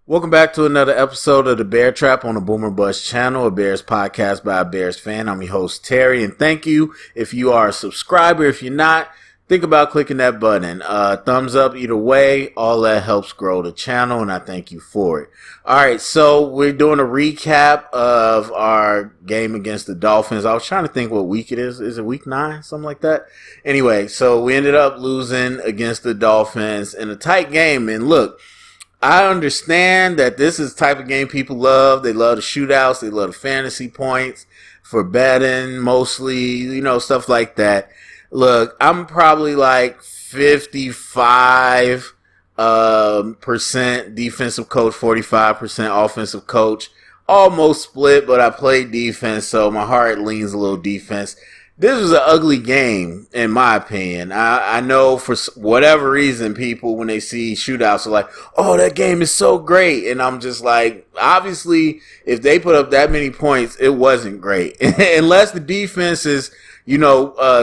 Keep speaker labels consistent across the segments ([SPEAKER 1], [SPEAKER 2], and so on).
[SPEAKER 1] Welcome back to another episode of the Bear Trap on the Boomer Bust channel, a Bears podcast by a Bears fan. I'm your host, Terry, and thank you if you are a subscriber. If you're not, think about clicking that button. Thumbs up either way. All that helps grow the channel, and I thank you for it. All right, so we're doing a recap of our game against the Dolphins. I was trying to think what week it is. Is it week 9? Something like that? Anyway, so we ended up losing against the Dolphins in a tight game, and look, I understand that this is the type of game people love. They love the shootouts. They love the fantasy points for betting, mostly, stuff like that. Look, I'm probably like 55 percent defensive coach, 45% offensive coach. Almost split, but I play defense, so my heart leans a little defense. This was an ugly game, in my opinion. I know for whatever reason, people, when they see shootouts, are like, oh, that game is so great. And I'm just like, obviously, if they put up that many points, it wasn't great. Unless the defense is,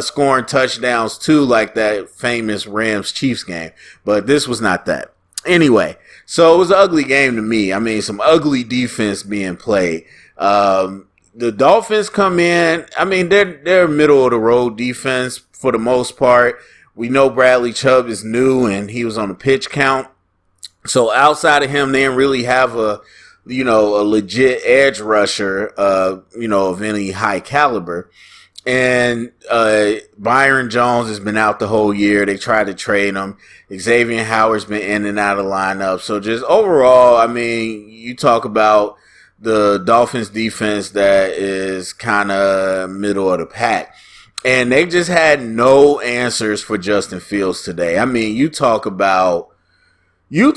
[SPEAKER 1] scoring touchdowns too, like that famous Rams-Chiefs game. But this was not that. Anyway, so it was an ugly game to me. I mean, some ugly defense being played. The Dolphins come in. I mean, they're middle of the road defense for the most part. We know Bradley Chubb is new and he was on the pitch count. So outside of him, they didn't really have a legit edge rusher, of any high caliber. And Byron Jones has been out the whole year. They tried to trade him. Xavier Howard's been in and out of the lineup. So just overall, I mean, you talk about the Dolphins defense that is kind of middle of the pack. And they just had no answers for Justin Fields today. I mean, you talk about one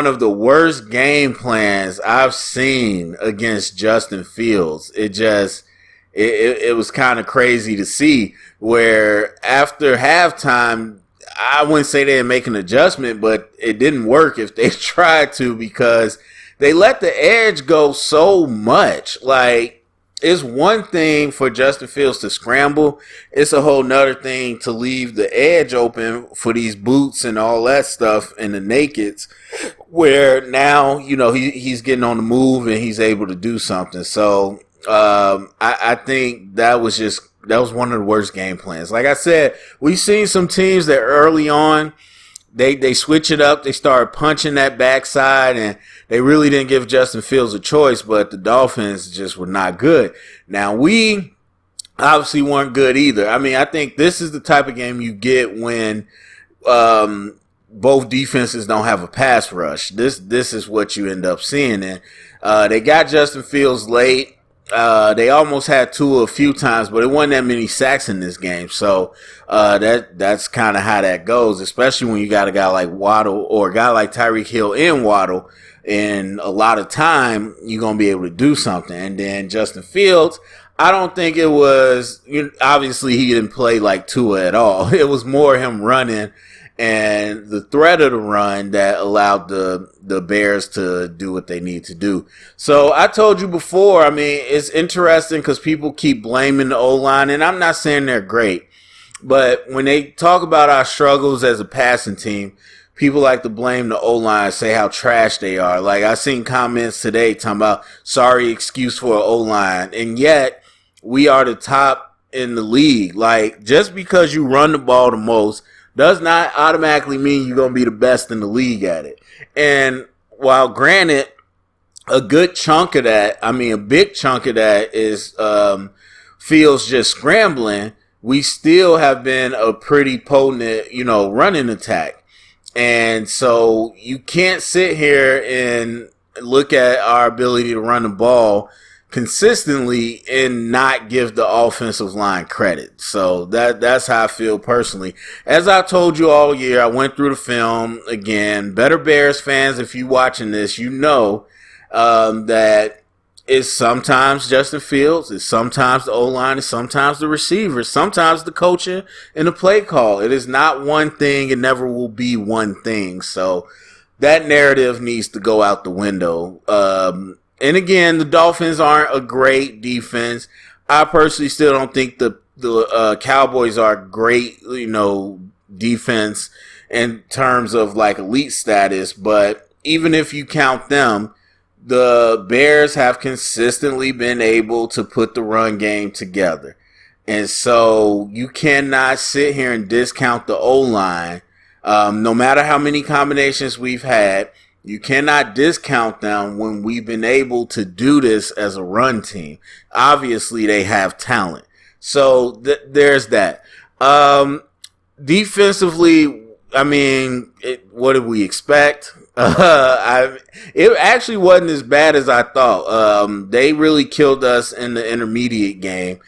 [SPEAKER 1] of the worst game plans I've seen against Justin Fields. It was kind of crazy to see, where after halftime, I wouldn't say they didn't make an adjustment, but it didn't work if they tried to, because they let the edge go so much. Like, it's one thing for Justin Fields to scramble. It's a whole nother thing to leave the edge open for these boots and all that stuff and the nakeds, where now, he's getting on the move and he's able to do something. So I think that was one of the worst game plans. Like I said, we've seen some teams that early on, they switch it up. They start punching that backside, and they really didn't give Justin Fields a choice, but the Dolphins just were not good. Now, we obviously weren't good either. I mean, I think this is the type of game you get when both defenses don't have a pass rush. This is what you end up seeing. And they got Justin Fields late. They almost had Tua a few times, but it wasn't that many sacks in this game. So that's kind of how that goes, especially when you got a guy like Waddle or a guy like Tyreek Hill and Waddle. And a lot of time, you're going to be able to do something. And then Justin Fields, I don't think it was, obviously he didn't play like Tua at all. It was more him running and the threat of the run that allowed the Bears to do what they need to do. So I told you before, I mean, it's interesting because people keep blaming the O-line, and I'm not saying they're great. But when they talk about our struggles as a passing team, people like to blame the O-line, say how trash they are. Like, I seen comments today talking about sorry excuse for an O-line, and yet we are the top in the league. Like, just because you run the ball the most does not automatically mean you're going to be the best in the league at it. And while granted, a big chunk of that is Fields just scrambling, we still have been a pretty potent, running attack. And so you can't sit here and look at our ability to run the ball consistently and not give the offensive line credit. So that's how I feel personally. As I told you all year, I went through the film again. Better Bears fans, if you're watching this, you know that it's sometimes Justin Fields, it's sometimes the O-line, it's sometimes the receivers, sometimes the coaching and the play call. It is not one thing. It never will be one thing. So that narrative needs to go out the window. And again, the Dolphins aren't a great defense. I personally still don't think the Cowboys are great, defense in terms of like elite status, but even if you count them, the Bears have consistently been able to put the run game together. And so you cannot sit here and discount the O-line. No matter how many combinations we've had, you cannot discount them when we've been able to do this as a run team. Obviously, they have talent. So there's that. Defensively, I mean, what did we expect? It actually wasn't as bad as I thought. They really killed us in the intermediate game.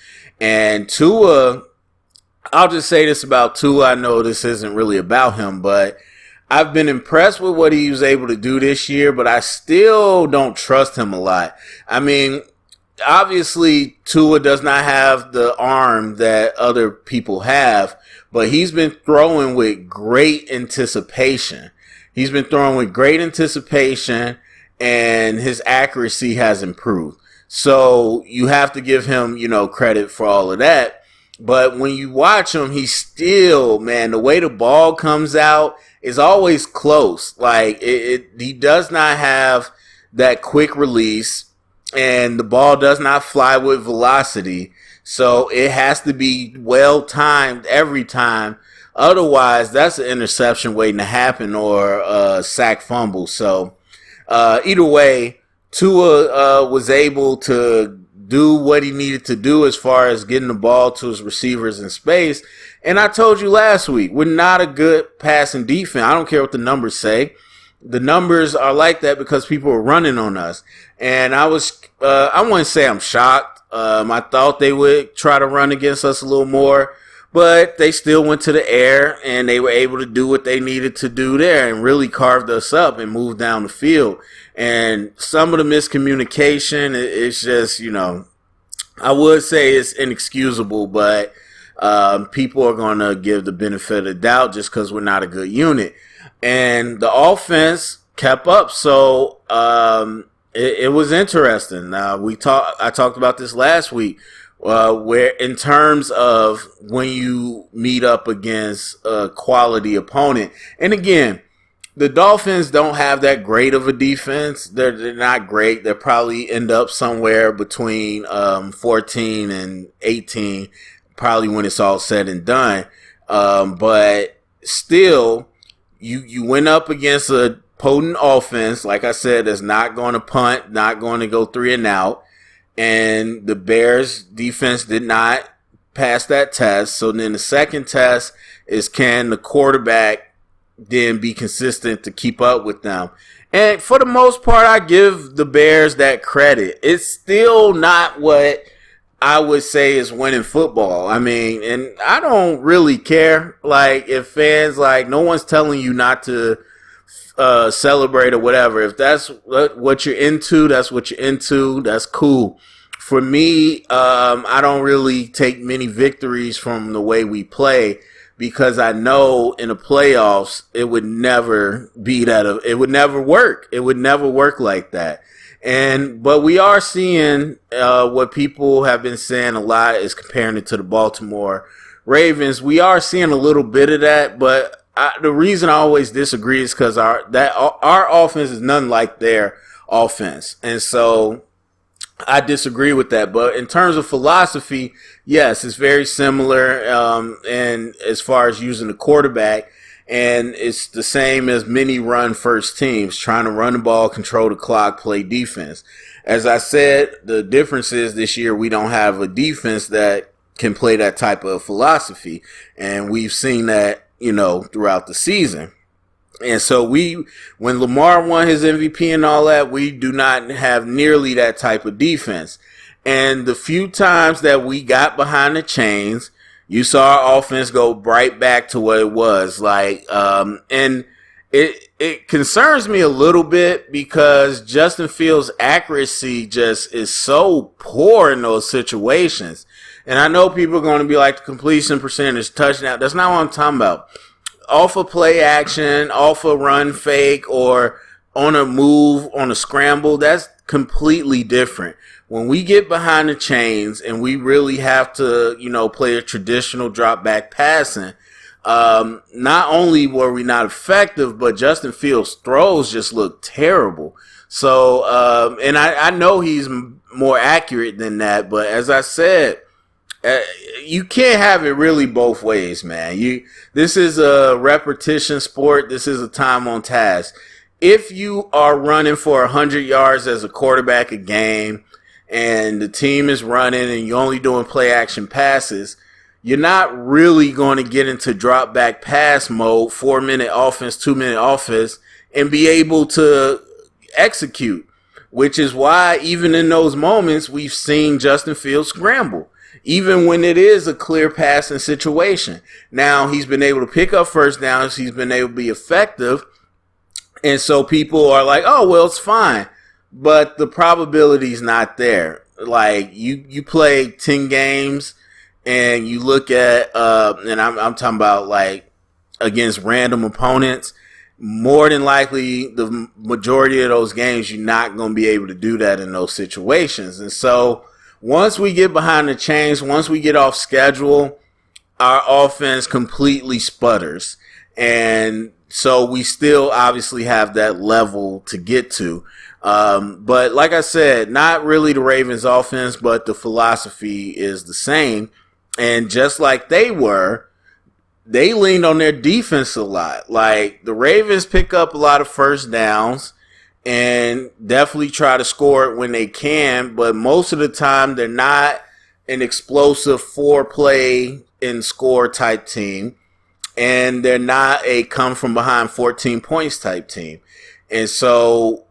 [SPEAKER 1] And Tua, I'll just say this about Tua. I know this isn't really about him, but I've been impressed with what he was able to do this year, but I still don't trust him a lot. I mean, obviously, Tua does not have the arm that other people have, but he's been throwing with great anticipation. He's been throwing with great anticipation, and his accuracy has improved. So you have to give him, credit for all of that. But when you watch him, he's still, man, the way the ball comes out is always close. Like, he does not have that quick release, and the ball does not fly with velocity. So it has to be well timed every time. Otherwise, that's an interception waiting to happen or a sack fumble. So either way, Tua was able to do what he needed to do as far as getting the ball to his receivers in space. And I told you last week, we're not a good passing defense. I don't care what the numbers say. The numbers are like that because people are running on us. And I wouldn't say I'm shocked. I thought they would try to run against us a little more, but they still went to the air and they were able to do what they needed to do there and really carved us up and moved down the field. And some of the miscommunication, it's just, I would say it's inexcusable, but people are going to give the benefit of the doubt just because we're not a good unit. And the offense kept up, so it was interesting. I talked about this last week, where in terms of when you meet up against a quality opponent, and again, the Dolphins don't have that great of a defense. They're not great. They'll probably end up somewhere between 14 and 18, probably when it's all said and done. But still, you went up against a potent offense, like I said, that's not going to punt, not going to go 3 and out. And the Bears defense did not pass that test. So then the second test is, can the quarterback then be consistent to keep up with them? And for the most part, I give the Bears that credit. It's still not what I would say is winning football. I mean, and I don't really care. Like, if fans, no one's telling you not to celebrate or whatever. If that's what you're into, that's what you're into. That's cool. For me, I don't really take many victories from the way we play, because I know in the playoffs it would never be that. It would never work. It would never work like that. But we are seeing what people have been saying a lot is comparing it to the Baltimore Ravens. We are seeing a little bit of that, but the reason I always disagree is because our offense is nothing like their offense, and so I disagree with that. But in terms of philosophy, yes, it's very similar. And as far as using the quarterback, and it's the same as many run first teams, trying to run the ball, control the clock, play defense. As I said, the difference is this year we don't have a defense that can play that type of philosophy. And we've seen that, throughout the season. And so when Lamar won his MVP and all that, we do not have nearly that type of defense. And the few times that we got behind the chains, you saw our offense go right back to what it was like. And it concerns me a little bit because Justin Fields' accuracy just is so poor in those situations. And I know people are going to be like, the completion percentage, touchdown. That's not what I'm talking about. Off a play action, off a run fake, or on a move, on a scramble, that's completely different. When we get behind the chains and we really have to, play a traditional drop back passing, Not only were we not effective, but Justin Fields' throws just looked terrible. So, and I know he's more accurate than that, but as I said, you can't have it really both ways, man. This is a repetition sport. This is a time on task. If you are running for 100 yards as a quarterback a game and the team is running and you're only doing play action passes, you're not really going to get into drop back pass mode, 4-minute offense, 2-minute offense, and be able to execute, which is why even in those moments we've seen Justin Fields scramble. Even when it is a clear passing situation. Now, he's been able to pick up first downs. He's been able to be effective. And so people are like, oh, well, it's fine. But the probability is not there. Like, you play 10 games and you look at, and I'm talking about, like, against random opponents. More than likely, the majority of those games, you're not going to be able to do that in those situations. And so, once we get behind the chains, once we get off schedule, our offense completely sputters. And so we still obviously have that level to get to. But like I said, not really the Ravens offense, but the philosophy is the same. And just like they leaned on their defense a lot. Like the Ravens pick up a lot of first downs and definitely try to score it when they can, but most of the time they're not an explosive 4-play and score type team, and they're not a come from behind 14 points type team. And so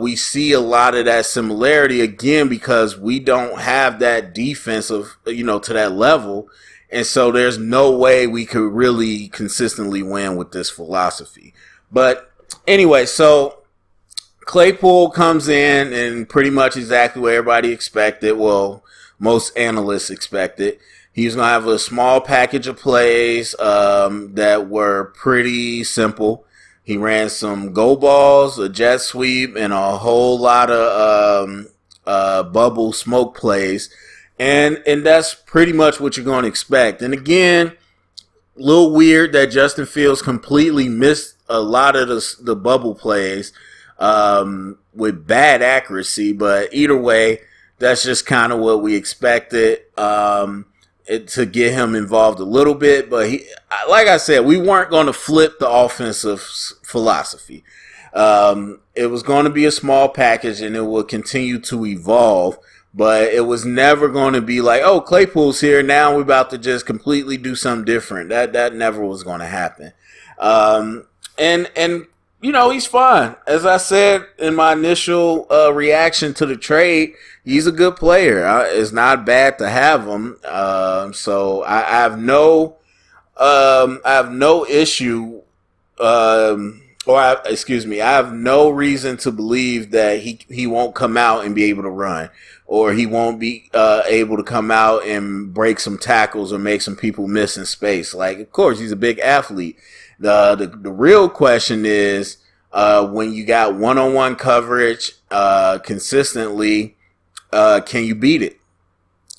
[SPEAKER 1] we see a lot of that similarity again because we don't have that defensive, to that level. And so there's no way we could really consistently win with this philosophy. But anyway, so Claypool comes in and pretty much exactly what everybody expected. Well, most analysts expected. He's going to have a small package of plays that were pretty simple. He ran some go balls, a jet sweep, and a whole lot of bubble smoke plays. And that's pretty much what you're going to expect. And again, a little weird that Justin Fields completely missed a lot of the bubble plays. With bad accuracy, but either way, that's just kind of what we expected to get him involved a little bit. But like I said, we weren't going to flip the offensive philosophy. It was going to be a small package, and it will continue to evolve. But it was never going to be like, oh, Claypool's here, now we're about to just completely do something different. That never was going to happen. And he's fine. As I said in my initial reaction to the trade, he's a good player. It's not bad to have him. So I have no issue, I have no reason to believe that he won't come out and be able to run, or he won't be able to come out and break some tackles or make some people miss in space. Like, of course, he's a big athlete. The real question is, when you got one-on-one coverage consistently, can you beat it?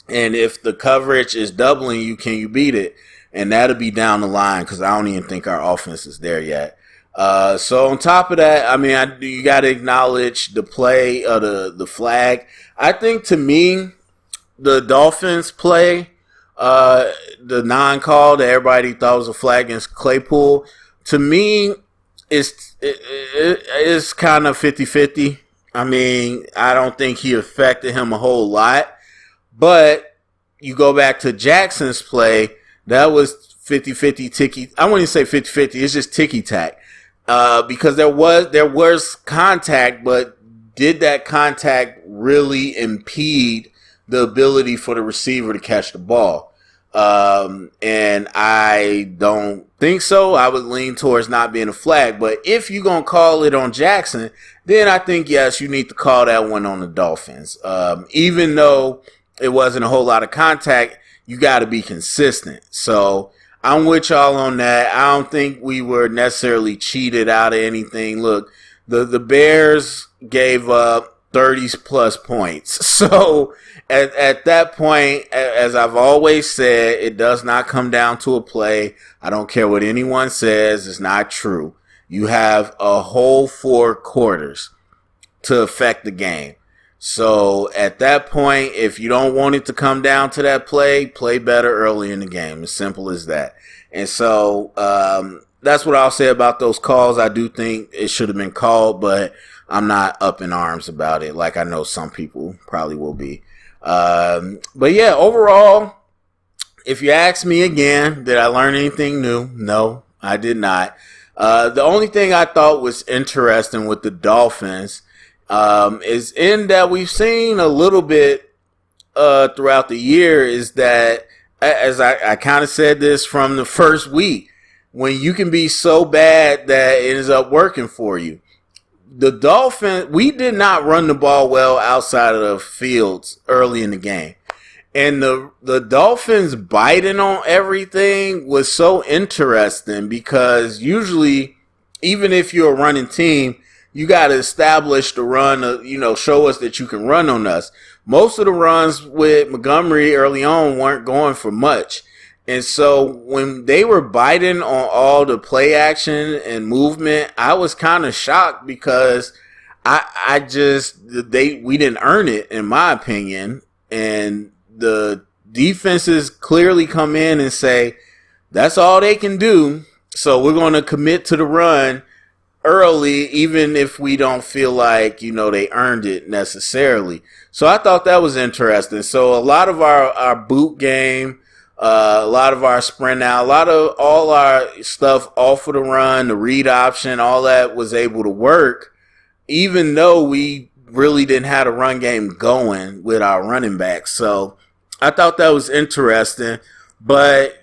[SPEAKER 1] And if the coverage is doubling you, can you beat it? And that'll be down the line because I don't even think our offense is there yet. So on top of that, I mean, you got to acknowledge the play of the flag. I think to me, the Dolphins play, the non-call that everybody thought was a flag against Claypool, to me, it's kind of 50-50. I mean, I don't think he affected him a whole lot. But you go back to Jackson's play, that was 50-50 ticky. I wouldn't say 50-50. It's just ticky-tack. Because there was contact, but did that contact really impede the ability for the receiver to catch the ball? And I don't think so. I would lean towards not being a flag. But if you're going to call it on Jackson, then I think, yes, you need to call that one on the Dolphins. Even though it wasn't a whole lot of contact, you got to be consistent. So I'm with y'all on that. I don't think we were necessarily cheated out of anything. Look, the Bears gave up 30 plus points. So at that point, as I've always said, it does not come down to a play. I don't care what anyone says. It's not true. You have a whole 4 quarters to affect the game. So at that point, if you don't want it to come down to that play better early in the game. As simple as that. And so that's what I'll say about those calls. I do think it should have been called, but I'm not up in arms about it like I know some people probably will be. But yeah, overall, if you ask me again, did I learn anything new? No, I did not. The only thing I thought was interesting with the Dolphins is in that we've seen a little bit throughout the year is that, as I kind of said this from the first week, when you can be so bad that it ends up working for you. The Dolphins, we did not run the ball well outside of the fields early in the game. And the Dolphins biting on everything was so interesting because usually, even if you're a running team, you got to establish the run, show us that you can run on us. Most of the runs with Montgomery early on weren't going for much. And so when they were biting on all the play action and movement, I was kind of shocked because we didn't earn it, in my opinion. And the defenses clearly come in and say, that's all they can do. So we're going to commit to the run early, even if we don't feel like, they earned it necessarily. So I thought that was interesting. So a lot of our boot game, a lot of our sprint out, a lot of all our stuff off of the run, the read option, all that was able to work, even though we really didn't have a run game going with our running backs. So I thought that was interesting, but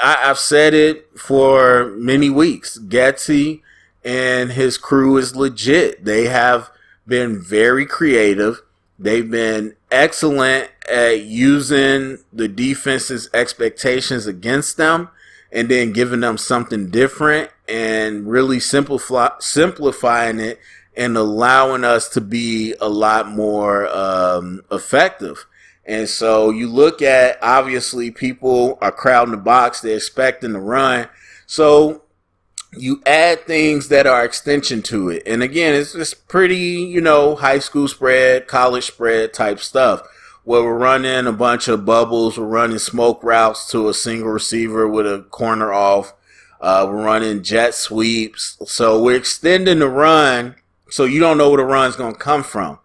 [SPEAKER 1] I've said it for many weeks. Getsy and his crew is legit. They have been very creative. They've been excellent at using the defense's expectations against them and then giving them something different and really simplifying it and allowing us to be a lot more effective. And so you look at, obviously, people are crowding the box. They're expecting to run. So you add things that are extension to it. And again, it's just pretty, high school spread, college spread type stuff where we're running a bunch of bubbles. We're running smoke routes to a single receiver with a corner off. We're running jet sweeps. So we're extending the run so you don't know where the run's going to come from.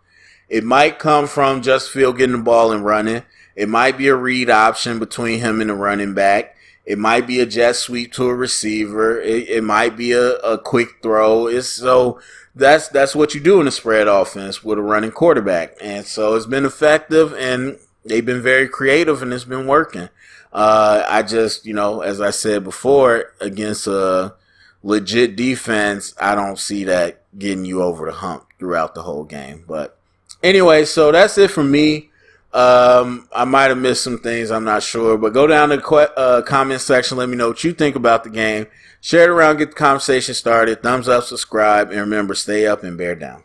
[SPEAKER 1] It might come from just Field getting the ball and running. It might be a read option between him and the running back. It might be a jet sweep to a receiver. It might be a quick throw. That's what you do in a spread offense with a running quarterback. And so it's been effective, and they've been very creative, and it's been working. I just, as I said before, against a legit defense, I don't see that getting you over the hump throughout the whole game. But anyway, so that's it for me. I might have missed some things, I'm not sure, but go down to the comment section, let me know what you think about the game. Share it around, get the conversation started. Thumbs up, subscribe, and remember, stay up and bear down.